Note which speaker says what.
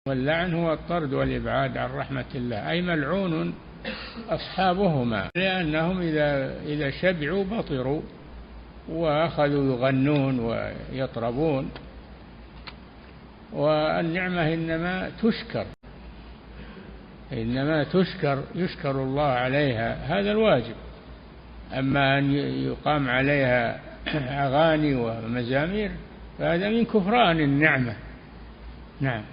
Speaker 1: واللعن هو الطرد والإبعاد عن رحمة الله، أي ملعون أصحابهما، لأنهم إذا شبعوا بطروا وأخذوا يغنون ويطربون. والنعمة إنما تشكر، يشكر الله عليها، هذا الواجب. أما أن يقام عليها أغاني ومزامير فهذا من كفران النعمة. نعم.